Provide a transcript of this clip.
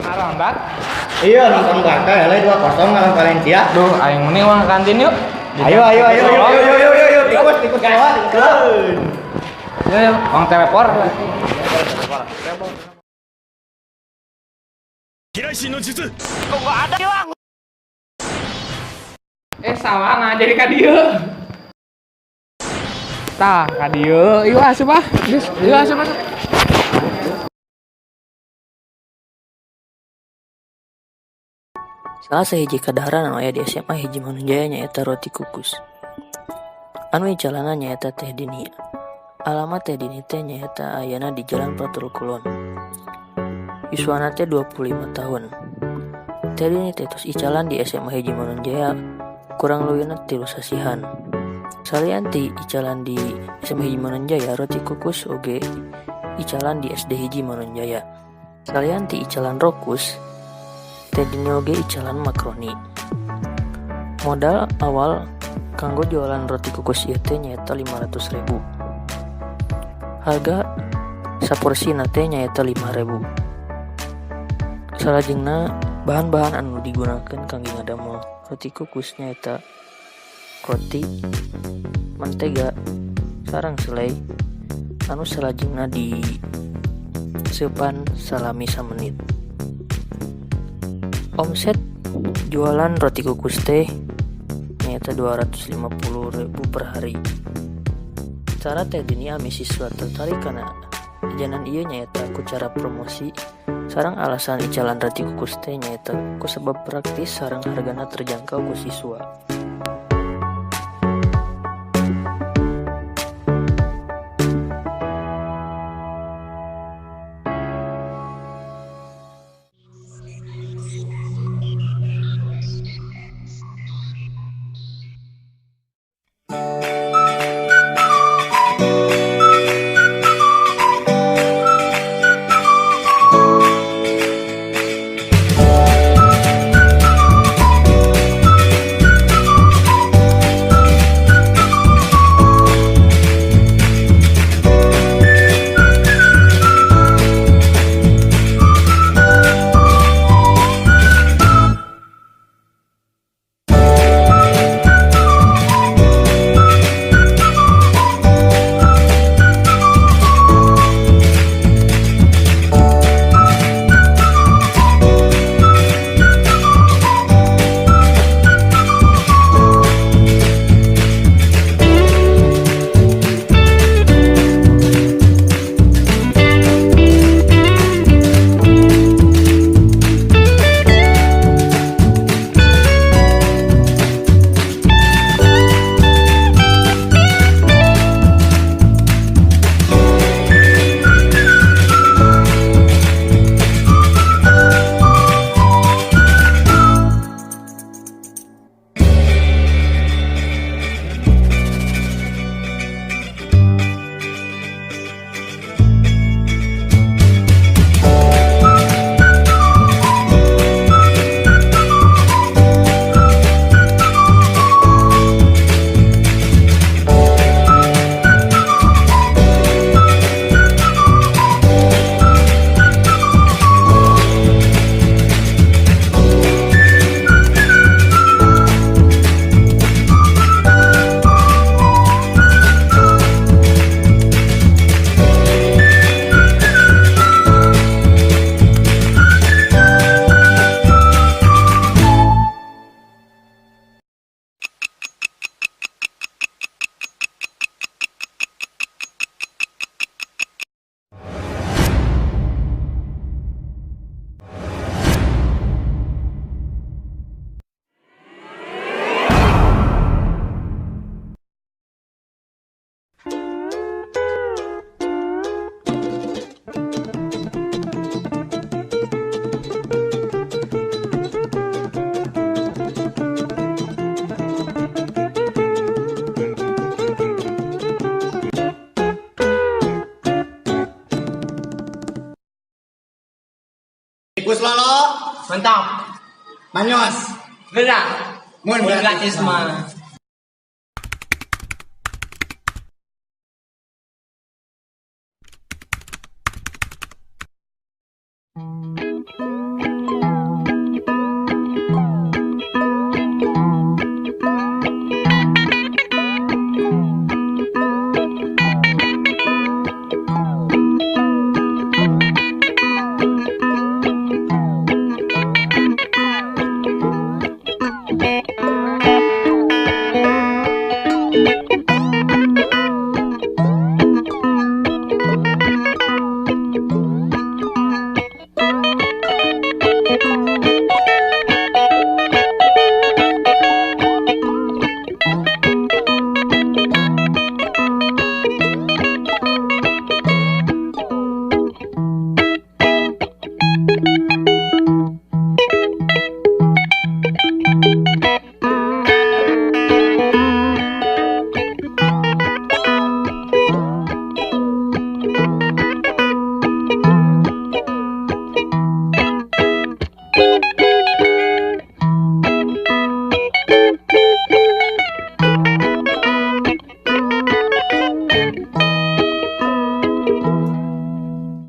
Arondak. Iya nonton Barca LA 2-0 lawan Valencia. Duh, aing mending uang ke kantin yuk. Ayo. Ikut kawan. Ya, uang teleport. Salah nah jadi ka dieu. Tah, ka dieu. Ieu asup ah. Ieu asup. Salah sahiji kadaharan anu aya di SMA hiji Manunjaya nyaeta roti kukus. Anu icalana nyaeta Teh Dini. Alamat Teh Dini teh nyaeta ayana di Jalan Pratul Kulon. Yuswana teh 25 tahun. Teh Dini teh tos icalan di SMA hiji Manunjaya kurang leuwihna 3 sasihan. Salianti icalan di SMA hiji Manunjaya roti kukus oge icalan di SD hiji Manunjaya. Salianti icalan rokus Teh Dini oge icalan makroni. Modal awal kanggo jualan roti kukus ieu teh nyaeta 500.000. Harga saporsi teh nyaeta 5.000. Salajengna bahan-bahan anu digunakeun kangge ngadamel roti kukus nyaeta roti, mentega, sareng selai anu salajengna di seupan salami samenit. Omset jualan roti kukus teh nyaeta 250.000 per hari. Cara Teh Dini ame siswa tertarik kana jajanan ieu nyaeta ku cara promosi sareng alasan icalan roti kukus teh nyaeta ku sebab praktis sareng hargana terjangkau ku siswa. Tikus lolo, Mantap. manyos, Benar. mun Gratis mah.